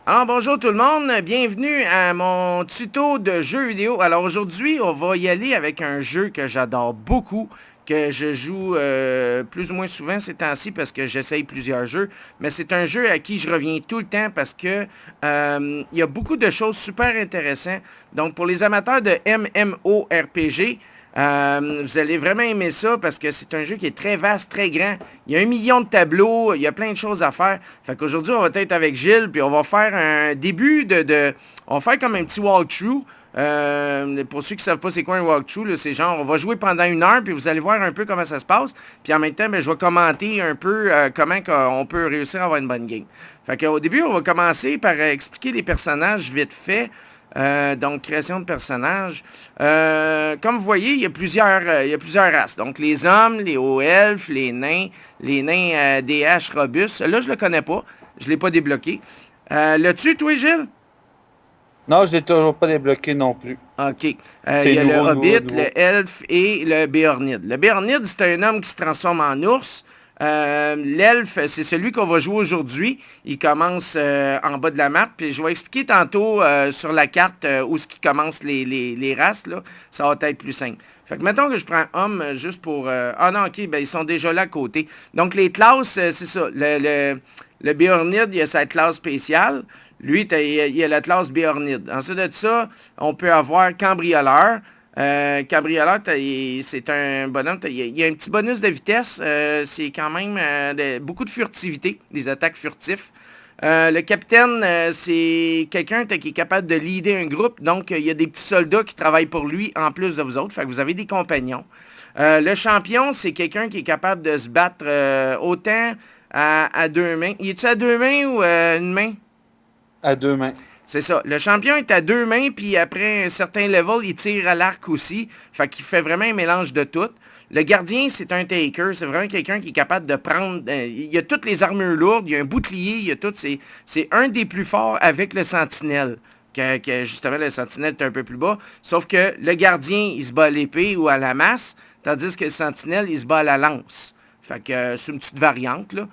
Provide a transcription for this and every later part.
Alors bonjour tout le monde, bienvenue à mon tuto de jeux vidéo. Alors aujourd'hui, on va y aller avec un jeu que j'adore beaucoup, que je joue plus ou moins souvent ces temps-ci parce que j'essaye plusieurs jeux, mais c'est un jeu à qui je reviens tout le temps parce que il y a beaucoup de choses super intéressantes. Donc pour les amateurs de MMORPG, vous allez vraiment aimer ça parce que c'est un jeu qui est très vaste, très grand. Il y a 1 million de tableaux, il y a plein de choses à faire. Fait qu'aujourd'hui, on va être avec Gilles, puis on va faire un début on va faire comme un petit walkthrough. Pour ceux qui ne savent pas c'est quoi un walkthrough, là, c'est genre, on va jouer pendant 1 heure, puis vous allez voir un peu comment ça se passe. Puis en même temps, ben, je vais commenter un peu comment on peut réussir à avoir une bonne game. Fait qu'au début, on va commencer par expliquer les personnages vite fait. Donc, création de personnages. Comme vous voyez, il y a plusieurs races. Donc, les hommes, les hauts elfes, les nains DH robustes. Là, je le connais pas. Je l'ai pas débloqué. L'as-tu, toi, Gilles? Non, je l'ai toujours pas débloqué non plus. OK. Il C'est y a le nouveau, nouveau, Hobbit, nouveau. le Elfe et le Béornide. Le Béornide, c'est un homme qui se transforme en ours. L'elfe, c'est celui qu'on va jouer aujourd'hui. Il commence en bas de la map. Puis je vais expliquer tantôt sur la carte où ce qui commence les races. Là. Ça va être plus simple. Fait que mettons que je prends homme juste pour... Ah non, OK, ben ils sont déjà là à côté. Donc les classes, c'est ça. Le Béornide, il a sa classe spéciale. Lui, il a la classe Béornide. Ensuite de ça, on peut avoir cambrioleur. Cambrioleur, c'est un bonhomme. Il y a un petit bonus de vitesse. C'est quand même beaucoup de furtivité, des attaques furtifs. Le capitaine, c'est quelqu'un qui est capable de leader un groupe. Donc, il y a des petits soldats qui travaillent pour lui en plus de vous autres. Fait que vous avez des compagnons. Le champion, c'est quelqu'un qui est capable de se battre autant à deux mains. Il est-tu à deux mains ou une main? À deux mains. C'est ça. Le champion est à deux mains, puis après un certain level, il tire à l'arc aussi. Fait qu'il fait vraiment un mélange de tout. Le gardien, c'est un taker. C'est vraiment quelqu'un qui est capable de prendre... il y a toutes les armures lourdes, il y a un bouclier, il y a tout. C'est un des plus forts avec le sentinelle. Justement, le sentinelle est un peu plus bas. Sauf que le gardien, il se bat à l'épée ou à la masse, tandis que le sentinelle, il se bat à la lance. Fait que c'est une petite variante, là.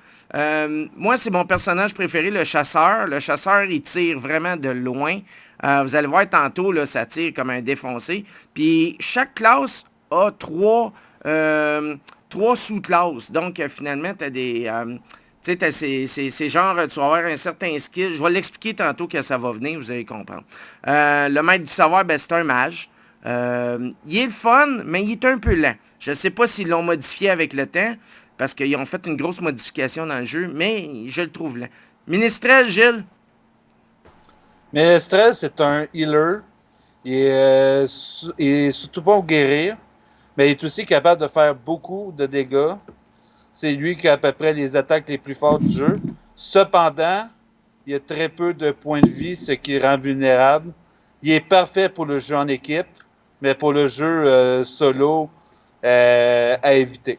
Moi, c'est mon personnage préféré, le chasseur. Le chasseur, il tire vraiment de loin. Vous allez voir tantôt, là, ça tire comme un défoncé. Puis chaque classe a trois sous-classes. Donc, finalement, tu as des... tu sais, c'est genre, tu vas avoir un certain skill. Je vais l'expliquer tantôt que ça va venir, vous allez comprendre. Le maître du savoir, ben, c'est un mage. Il est le fun, mais il est un peu lent. Je ne sais pas s'ils l'ont modifié avec le temps, parce qu'ils ont fait une grosse modification dans le jeu, mais je le trouve lent. Ministrel, Gilles? Mais Stress, c'est un healer. Il est surtout pas au guérir, mais il est aussi capable de faire beaucoup de dégâts. C'est lui qui a à peu près les attaques les plus fortes du jeu. Cependant, il a très peu de points de vie, ce qui le rend vulnérable. Il est parfait pour le jeu en équipe, mais pour le jeu solo, à éviter.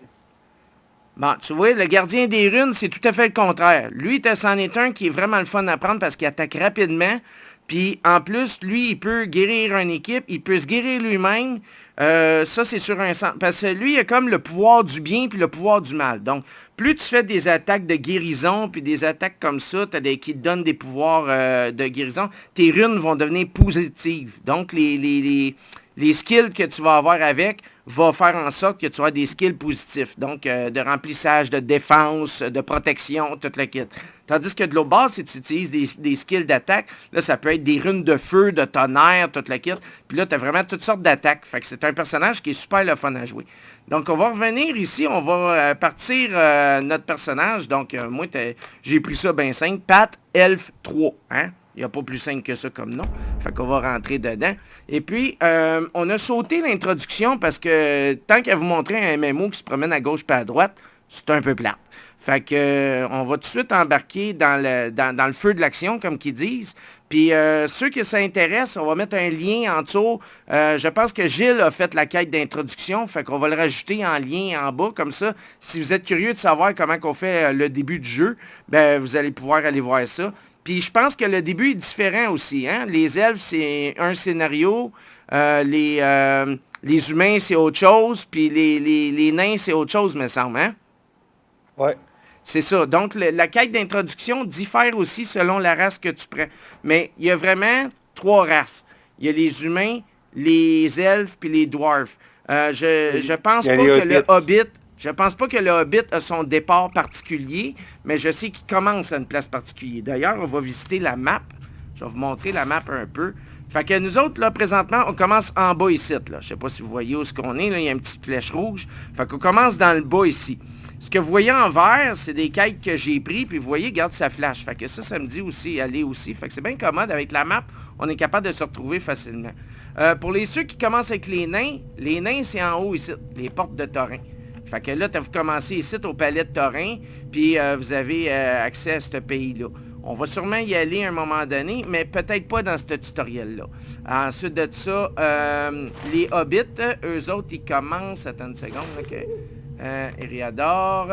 Bon, tu vois, le gardien des runes, c'est tout à fait le contraire. Lui, c'en est un qui est vraiment le fun à prendre parce qu'il attaque rapidement. Puis en plus, lui, il peut guérir une équipe, il peut se guérir lui-même. Ça, c'est sur un sens. Parce que lui, il a comme le pouvoir du bien puis le pouvoir du mal. Donc, plus tu fais des attaques de guérison puis des attaques comme ça, qui te donnent des pouvoirs de guérison, tes runes vont devenir positives. Donc, les skills que tu vas avoir avec va faire en sorte que tu as des skills positifs. Donc, de remplissage, de défense, de protection, toute la kit. Tandis que de l'autre base, si tu utilises des skills d'attaque, là, ça peut être des runes de feu, de tonnerre, toute la kit. Puis là, tu as vraiment toutes sortes d'attaques. Fait que c'est un personnage qui est super le fun à jouer. Donc, on va revenir ici. On va partir notre personnage. Donc, moi, j'ai pris ça bien simple. Pat Elf 3. Hein? Il n'y a pas plus simple que ça comme nom. Fait qu'on va rentrer dedans. Et puis, on a sauté l'introduction parce que tant qu'à vous montrer un MMO qui se promène à gauche pas à droite, c'est un peu plate. Fait que on va tout de suite embarquer dans le feu de l'action, comme qu'ils disent. Puis ceux que ça intéresse, on va mettre un lien en dessous. Je pense que Gilles a fait la quête d'introduction, fait qu'on va le rajouter en lien en bas, comme ça. Si vous êtes curieux de savoir comment on fait le début du jeu, ben vous allez pouvoir aller voir ça. Puis je pense que le début est différent aussi. Hein? Les elfes, c'est un scénario. Les humains, c'est autre chose. Puis les nains, c'est autre chose, me semble. Hein? Ouais. C'est ça. Donc, la quête d'introduction diffère aussi selon la race que tu prends. Mais il y a vraiment 3 races. Il y a les humains, les elfes, puis les dwarfs. Je pense pas que le Hobbit... Je pense pas que le Hobbit a son départ particulier, mais je sais qu'il commence à une place particulière. D'ailleurs, on va visiter la map. Je vais vous montrer la map un peu. Fait que nous autres, là, présentement, on commence en bas ici. Là. Je sais pas si vous voyez où est-ce qu'on est. Là. Il y a une petite flèche rouge. Fait qu'on commence dans le bas ici. Ce que vous voyez en vert, c'est des quêtes que j'ai pris. Puis vous voyez, regarde, ça flash. Fait que ça me dit aussi aller aussi. Fait que c'est bien commode. Avec la map, on est capable de se retrouver facilement. Pour ceux qui commencent avec les nains, c'est en haut ici. Les portes de Thorin. Fait que là, vous commencez ici au palais de Thorin, puis vous avez accès à ce pays-là. On va sûrement y aller à un moment donné, mais peut-être pas dans ce tutoriel-là. Ensuite de ça, les hobbits, eux autres, ils commencent... Attends une seconde, OK. Eriador,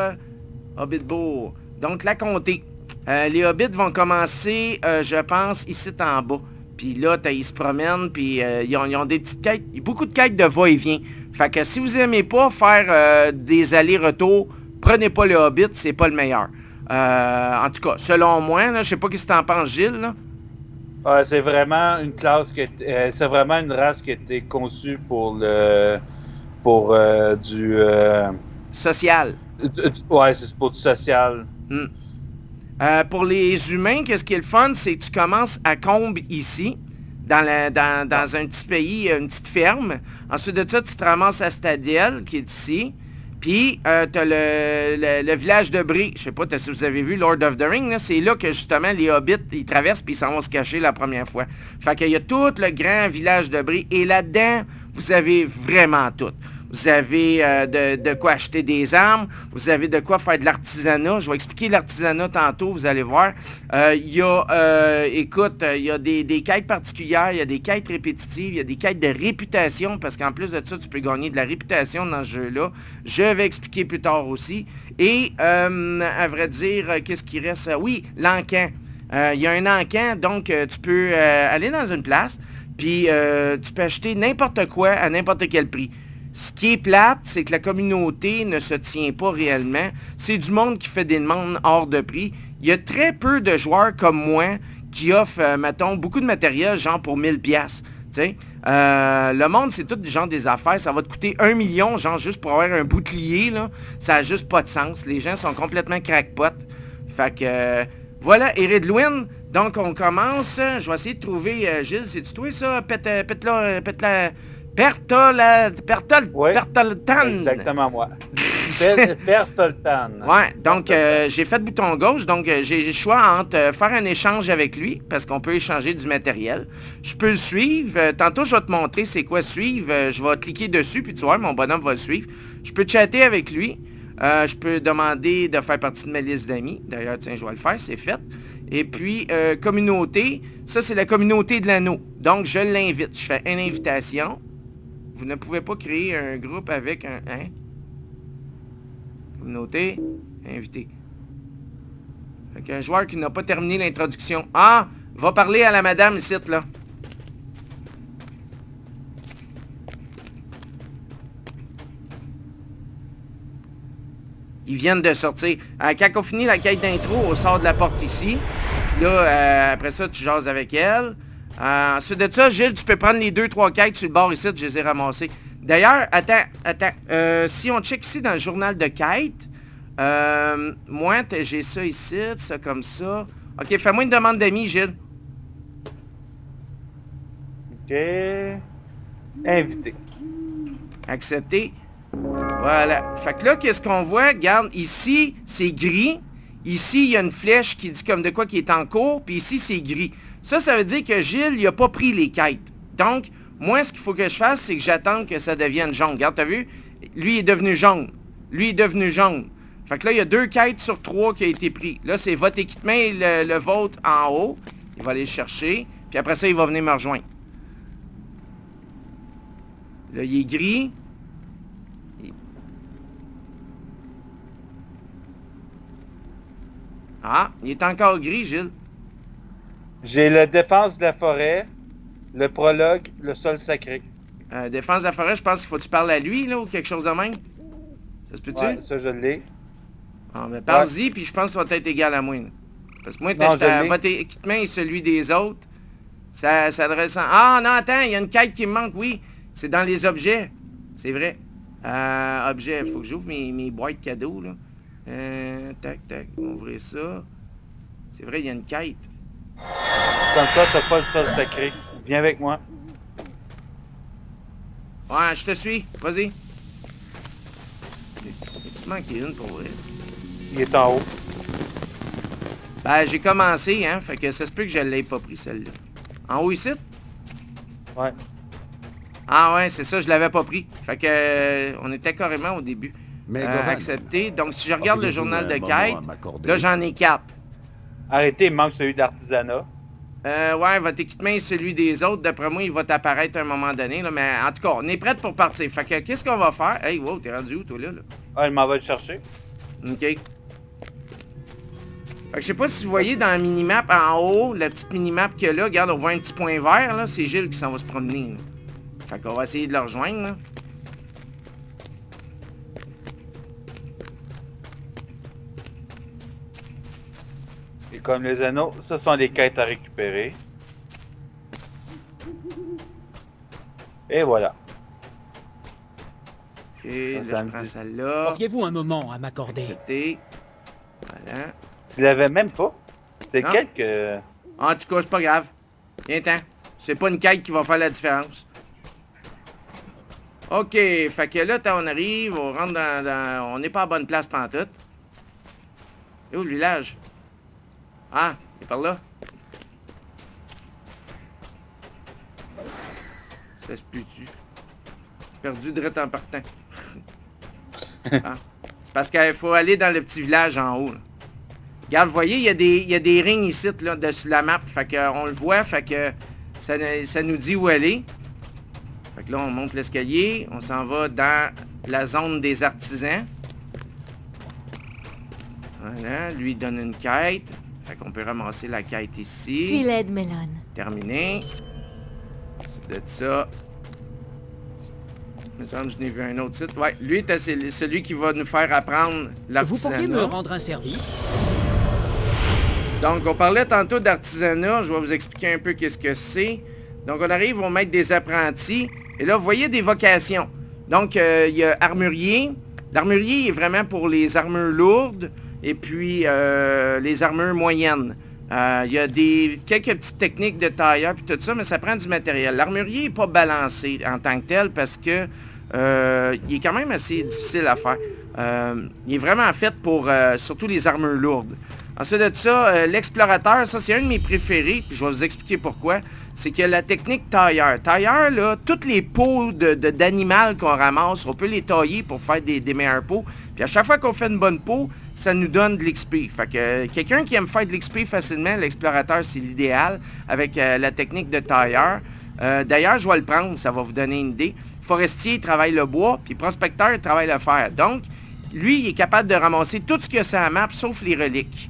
Hobbitbourg. Donc, la comté. Les hobbits vont commencer, je pense, ici en bas. Puis là, ils se promènent, puis ils ont des petites quêtes, beaucoup de quêtes de va-et-vient. Fait que si vous aimez pas faire des allers-retours, prenez pas le Hobbit, c'est pas le meilleur. En tout cas, selon moi, là, je sais pas ce que t'en penses, Gilles. Là. C'est vraiment une classe c'est vraiment une race qui a été conçue pour du social. Ouais, c'est pour du social. Pour les humains, qu'est-ce qui est le fun, c'est que tu commences à Combe ici. Dans un petit pays, une petite ferme. Ensuite de ça, tu te ramasses à Stadiel, qui est ici. Puis, tu as le village de Bree. Je sais pas si vous avez vu Lord of the Rings. C'est là que, justement, les hobbits, ils traversent puis ils s'en vont se cacher la première fois. Fait qu'il y a tout le grand village de Bree. Et là-dedans, vous avez vraiment tout. Vous avez de quoi acheter des armes, vous avez de quoi faire de l'artisanat. Je vais expliquer l'artisanat tantôt, vous allez voir. Il y a des quêtes particulières, il y a des quêtes répétitives, il y a des quêtes de réputation, parce qu'en plus de ça, tu peux gagner de la réputation dans ce jeu-là. Je vais expliquer plus tard aussi. Et, à vrai dire, qu'est-ce qui reste? Oui, l'encan. Il y a un encan, donc tu peux aller dans une place, puis tu peux acheter n'importe quoi à n'importe quel prix. Ce qui est plate, c'est que la communauté ne se tient pas réellement. C'est du monde qui fait des demandes hors de prix. Il y a très peu de joueurs comme moi qui offrent, mettons, beaucoup de matériel, genre pour 1000$. Le monde, c'est tout du genre des affaires. Ça va te coûter 1 million, genre juste pour avoir un bouclier, là. Ça n'a juste pas de sens. Les gens sont complètement crackpot. Fait que, voilà, Eredluin. Donc, on commence. Je vais essayer de trouver, Gilles, c'est-tu toi, ça? Pertoltan. Exactement moi. Pertoltan. Ouais, donc j'ai fait bouton gauche, donc j'ai le choix entre faire un échange avec lui, parce qu'on peut échanger du matériel. Je peux le suivre. Tantôt, je vais te montrer c'est quoi suivre. Je vais cliquer dessus, puis tu vois, mon bonhomme va le suivre. Je peux chatter avec lui. Je peux demander de faire partie de ma liste d'amis. D'ailleurs, tiens, je vais le faire, c'est fait. Et puis, communauté, ça, c'est la communauté de l'anneau. Donc, je l'invite. Je fais une invitation. Vous ne pouvez pas créer un groupe avec un... Hein? Communauté, invité. Fait qu'un joueur qui n'a pas terminé l'introduction. Ah! Va parler à la madame ici, là. Ils viennent de sortir. Quand on finit la quête d'intro, on sort de la porte ici. Puis là, après ça, tu jases avec elle. Ensuite de ça, Gilles, tu peux prendre les 2-3 quêtes sur le bord ici, je les ai ramassées. D'ailleurs, attends. Si on check ici dans le journal de quête, moi, j'ai ça ici, ça comme ça. Ok, fais-moi une demande d'amis, Gilles. Ok. Invité. Accepté. Voilà. Fait que là, qu'est-ce qu'on voit? Regarde, ici, c'est gris. Ici, il y a une flèche qui dit comme de quoi qui est en cours. Puis ici, c'est gris. Ça veut dire que Gilles, il n'a pas pris les quêtes. Donc, moi, ce qu'il faut que je fasse, c'est que j'attende que ça devienne jaune. Regarde, t'as vu? Lui est devenu jaune. Lui est devenu jaune. Fait que là, il y a 2 quêtes sur 3 qui a été pris. Là, c'est votre équipement et le vôtre en haut. Il va aller le chercher. Puis après ça, il va venir me rejoindre. Là, il est gris. Ah, il est encore gris, Gilles. J'ai la défense de la forêt, le prologue, le sol sacré. Défense de la forêt, je pense qu'il faut que tu parles à lui, là, ou quelque chose de même. Ça se peut-tu? Ouais, ça, je l'ai. Ah, mais parle-y, puis je pense que ça va être égal à moi. Là. Parce que moi, Non, votre équipement et celui des autres, ça s'adresse en... Ah, non, attends, il y a une quête qui me manque, oui. C'est dans les objets. C'est vrai. Objets, il faut que j'ouvre mes boîtes cadeaux, là. Tac, on va ouvrir ça. C'est vrai, il y a une quête. Comme toi, t'as pas le sol sacré. Viens avec moi. Ouais, je te suis. Vas-y. Tu manqué une pour vrai. Il est en haut. Ben, j'ai commencé, hein. Fait que ça se peut que je l'ai pas pris, celle-là. En haut ici? Ouais. Ah ouais, c'est ça, je l'avais pas pris. Fait que on était carrément au début. Mais Gohan, Accepté. Donc si je regarde le auriez-vous journal de un moment à quête, m'accorder? là j'en ai 4. Arrêtez, il manque celui d'artisanat. Ouais, votre équipement est celui des autres. D'après moi, il va t'apparaître à un moment donné. Là, mais en tout cas, on est prêts pour partir. Fait que qu'est-ce qu'on va faire? Hey, wow, t'es rendu où, toi, là? Ah, il m'en va le chercher. OK. Fait que je sais pas si vous voyez dans la minimap en haut, la petite minimap qu'il y a là, regarde, on voit un petit point vert, là. C'est Gilles qui s'en va se promener, là. Fait qu'on va essayer de le rejoindre, là. Et comme les anneaux, ce sont les quêtes à récupérer. Et voilà. OK, là, je prends celle-là. Auriez-vous un moment à m'accorder? Accepté. Voilà. Tu l'avais même pas? C'est Non. quelques... En tout cas, c'est pas grave. Viens-t'en. C'est pas une quête qui va faire la différence. OK, fait que là, on arrive, on rentre dans... On n'est pas à bonne place pantoute. Et où le village? Ah, il est par là. Ça se peut-tu? Perdu direct en partant. Ah. C'est parce qu'il faut aller dans le petit village en haut. Là. Regarde, vous voyez, il y a des rings ici, là, dessus la map. Fait que on le voit, fait que ça nous dit où aller. Fait que là, on monte l'escalier. On s'en va dans la zone des artisans. Voilà, lui il donne une quête. Fait qu'on peut ramasser la quête ici. Suis l'aide, Melon. Terminé. C'est de ça. Il me semble que je n'ai vu un autre site. Ouais, lui, c'est celui qui va nous faire apprendre Vous pourriez me l'artisanat. rendre un service? Donc, on parlait tantôt d'artisanat. Je vais vous expliquer un peu qu'est-ce que c'est. Donc, on arrive, on met des apprentis. Et là, vous voyez des vocations. Donc, il y a armurier. L'armurier est vraiment pour les armures lourdes et puis les armures moyennes. Il y a quelques petites techniques de tailleur puis tout ça, mais ça prend du matériel. L'armurier n'est pas balancé en tant que tel parce que il est quand même assez difficile à faire. Il est vraiment fait pour surtout les armures lourdes. Ensuite de ça, l'explorateur, ça c'est un de mes préférés, puis je vais vous expliquer pourquoi. C'est que la technique tailleur. Tailleur, là, toutes les peaux d'animal qu'on ramasse, on peut les tailler pour faire des meilleures peaux. Puis à chaque fois qu'on fait une bonne peau, ça nous donne de l'XP. Fait que quelqu'un qui aime faire de l'XP facilement, l'explorateur c'est l'idéal avec la technique de tailleur. D'ailleurs, je vais le prendre, ça va vous donner une idée. Forestier, il travaille le bois, puis prospecteur, il travaille le fer. Donc, lui, il est capable de ramasser tout ce qu'il y a sur la map, sauf les reliques.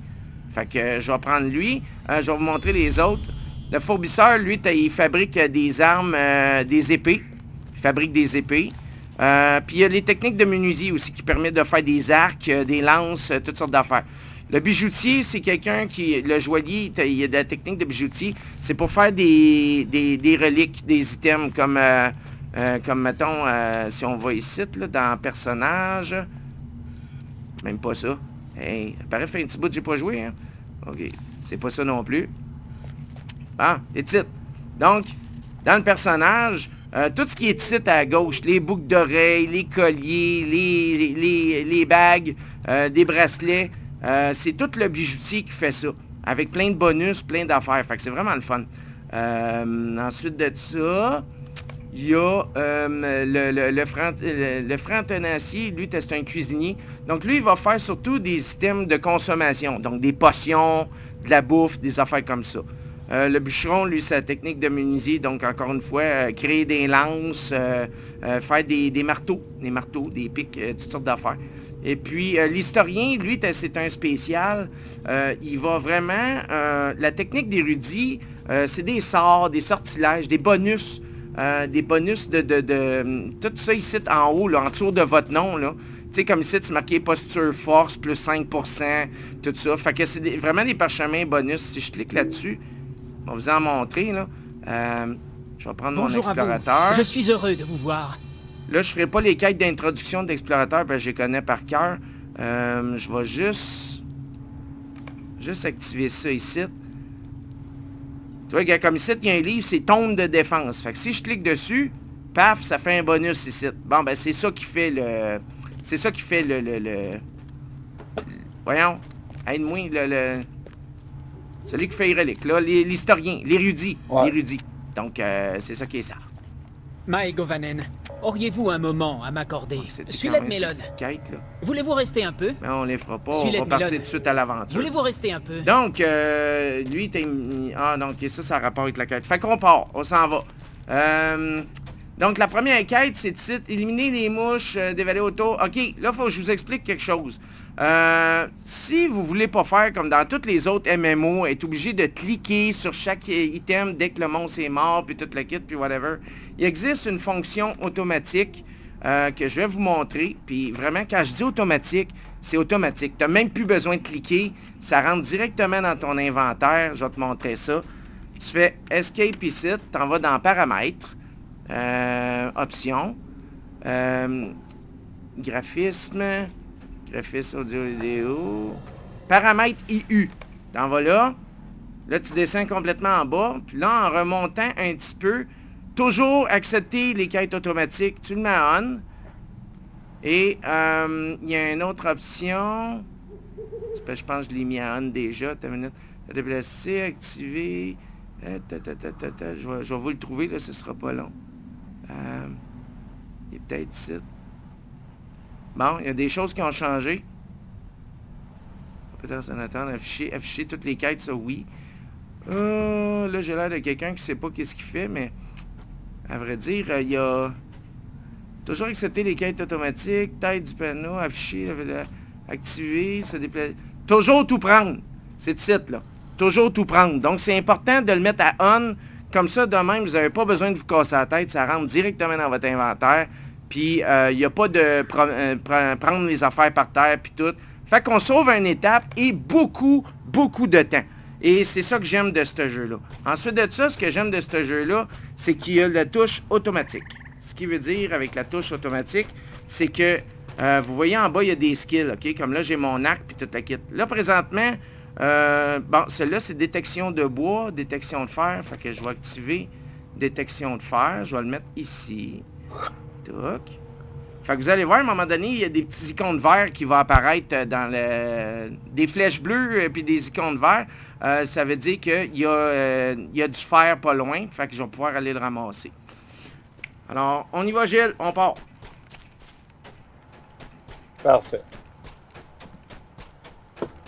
Fait que je vais prendre lui. Je vais vous montrer les autres. Le fourbisseur, lui, il fabrique des armes, des épées. Il fabrique des épées. Puis il y a les techniques de menuisier aussi qui permettent de faire des arcs, des lances, toutes sortes d'affaires. Le bijoutier, c'est quelqu'un qui... Le joaillier, il y a de la technique de bijoutier. C'est pour faire des reliques, des items comme mettons, si on va ici, là, dans personnage. Même pas ça. Hey, ça paraît fait un petit bout que j'ai pas joué, hein? OK. C'est pas ça non plus. Ah, les titres. Donc, dans le personnage, tout ce qui est titre à gauche, les boucles d'oreilles, les colliers, les bagues, des bracelets, c'est tout le bijoutier qui fait ça. Avec plein de bonus, plein d'affaires. Fait que c'est vraiment le fun. Ensuite de ça... Il y a le franc tenancier, lui, c'est un cuisinier. Donc, lui, il va faire surtout des items de consommation. Donc, des potions, de la bouffe, des affaires comme ça. Le bûcheron, lui, c'est la technique de menuisier. Donc, encore une fois, créer des lances, faire des marteaux, des pics, toutes sortes d'affaires. Et puis, l'historien, lui, c'est un spécial. Il va vraiment... la technique d'érudit, c'est des sorts, des sortilèges, des bonus... de tout ça ici en haut, là, en dessous de votre nom, là, sais, comme ici, c'est marqué posture force, plus 5%, tout ça. Fait que c'est vraiment des parchemins bonus. Si je clique là-dessus, on va vous en montrer, là. Je vais prendre Bonjour mon à vous. explorateur. Je suis heureux de vous voir. Là, je ferai pas les quêtes d'introduction d'explorateur, parce que je les connais par cœur. Je vais juste activer ça ici. Tu vois, comme ici, il y a un livre, c'est tombe de défense. Fait que si je clique dessus, paf, ça fait un bonus ici. Bon, ben c'est ça qui fait le... C'est ça qui fait le... Voyons, aide-moi, celui qui fait les reliques, là, l'historien, l'érudit, Ouais. l'érudit. Donc, c'est ça qui est ça. Mae Govanen, auriez-vous un moment à m'accorder? C'était Suis quand l'aide même ces Mélode. petites quêtes, là. Voulez-vous rester un peu? Mais on les fera pas, on Suis-les, va partir Mélode. tout de suite à l'aventure. Voulez-vous rester un peu? Donc, lui, t'es... Ah, donc, ça a rapport avec la quête. Fait qu'on part, on s'en va. Donc, la première quête, c'est de site, éliminer les mouches, dévaler autour. OK, là, il faut que je vous explique quelque chose. Si vous voulez pas faire comme dans toutes les autres MMO, être obligé de cliquer sur chaque item dès que le monstre est mort, puis toute la kit, puis whatever, il existe une fonction automatique que je vais vous montrer. Puis vraiment, quand je dis automatique, c'est automatique. Tu n'as même plus besoin de cliquer. Ça rentre directement dans ton inventaire. Je vais te montrer ça. Tu fais Escape ici, tu t'en vas dans Paramètres, Options, Graphisme audio vidéo, Paramètres IU. T'en vas là. Là, tu descends complètement en bas. Puis là, en remontant un petit peu, toujours accepter les quêtes automatiques. Tu le mets on. Et il y a une autre option. Je pense que je l'ai mis à on déjà. T'as une minute. Déplacer, activer. Je vais vous le trouver, là, ce sera pas long. Il est peut-être ici. Bon, il y a des choses qui ont changé. Peut-être en attendre, afficher toutes les quêtes, ça oui. Là, j'ai l'air de quelqu'un qui sait pas qu'est-ce qu'il fait, mais à vrai dire, il y a toujours accepter les quêtes automatiques, tête du panneau, afficher, activer, se déplacer. Toujours tout prendre. C'est de site, là. Toujours tout prendre. Donc, c'est important de le mettre à on. Comme ça, de même, vous n'avez pas besoin de vous casser la tête. Ça rentre directement dans votre inventaire. Puis, il n'y a pas de prendre les affaires par terre, puis tout. Fait qu'on sauve une étape et beaucoup, beaucoup de temps. Et c'est ça que j'aime de ce jeu-là. Ensuite de ça, ce que j'aime de ce jeu-là, c'est qu'il y a la touche automatique. Ce qui veut dire, avec la touche automatique, c'est que, vous voyez en bas, il y a des skills, OK? Comme là, j'ai mon arc, puis toute la kit. Là, présentement, bon, celle-là, c'est détection de bois, détection de fer. Fait que je vais activer détection de fer. Je vais le mettre ici. Toc. Fait que vous allez voir, à un moment donné, il y a des petits icônes verts qui vont apparaître dans des flèches bleues puis des icônes verts. Ça veut dire qu'il y a du fer pas loin. Fait que je vais pouvoir aller le ramasser. Alors, on y va, Gilles. On part. Parfait.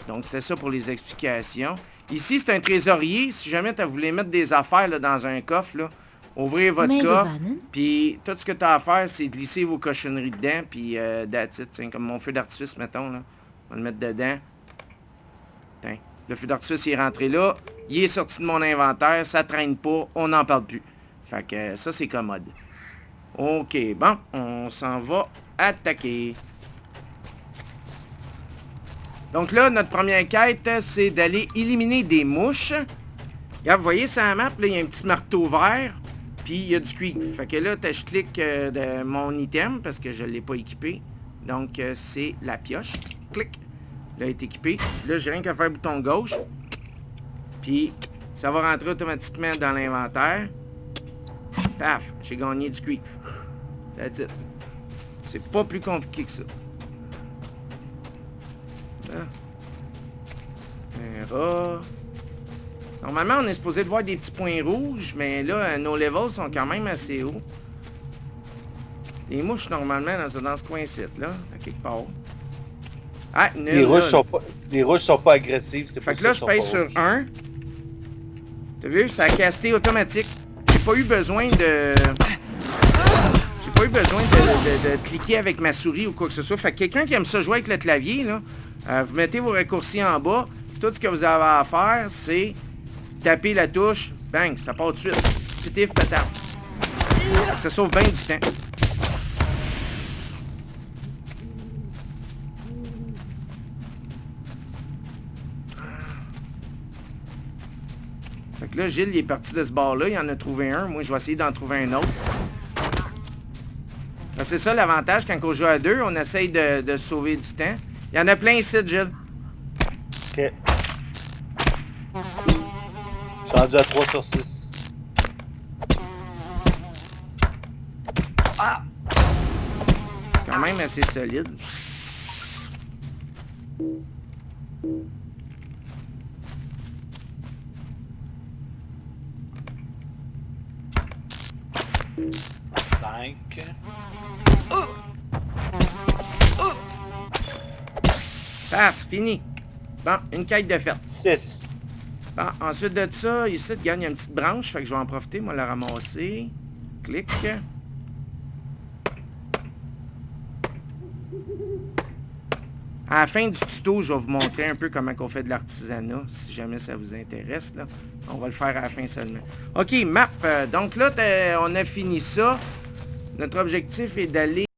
Donc, c'est ça pour les explications. Ici, c'est un trésorier. Si jamais tu voulais mettre des affaires là, dans un coffre, là, ouvrez votre coffre, puis tout ce que tu as à faire, c'est glisser vos cochonneries dedans, puis that's it, comme mon feu d'artifice, mettons, là. On va le mettre dedans. Tiens, le feu d'artifice, il est rentré là. Il est sorti de mon inventaire, ça traîne pas, on n'en parle plus. Fait que ça, c'est commode. OK, bon, on s'en va attaquer. Donc là, notre première quête, c'est d'aller éliminer des mouches. Regarde, vous voyez sur la map, là, il y a un petit marteau vert, puis il y a du cuivre. Fait que là, je clique de mon item, parce que je ne l'ai pas équipé. Donc, c'est la pioche. Clic. Là, elle est équipée. Là, j'ai rien qu'à faire bouton gauche. Puis, ça va rentrer automatiquement dans l'inventaire. Paf, j'ai gagné du cuivre. That's it. C'est pas plus compliqué que ça. Un rat. Normalement, on est supposé de voir des petits points rouges, mais là, nos levels sont quand même assez hauts. Les mouches, normalement, dans ce coin-ci, là, à quelque part. Ah, nul, Les rouges sont pas agressives. C'est fait que là, je pèse sur 1. T'as vu? Ça a casté automatique. J'ai pas eu besoin de... J'ai pas eu besoin de cliquer avec ma souris ou quoi que ce soit. Fait que quelqu'un qui aime ça jouer avec le clavier, là, vous mettez vos raccourcis en bas. Tout ce que vous avez à faire, c'est taper la touche. Bang, ça part tout de suite. Pitif, pataf. Ça sauve bien du temps. Fait que là, Gilles, il est parti de ce bord-là. Il en a trouvé un. Moi, je vais essayer d'en trouver un autre. Ben, c'est ça l'avantage quand on joue à deux. On essaye de sauver du temps. Il y en a plein ici, Gilles. Ok. Je suis rendu à 3 sur 6. Quand même assez solide. Paf, fini. Bon, une quête de fête. 6. Bon, ensuite de ça, ici, tu gagnes une petite branche. Fait que je vais en profiter, moi, la ramasser. Clic. À la fin du tuto, je vais vous montrer un peu comment on fait de l'artisanat, si jamais ça vous intéresse. Là. On va le faire à la fin seulement. OK, map. Donc là, on a fini ça. Notre objectif est d'aller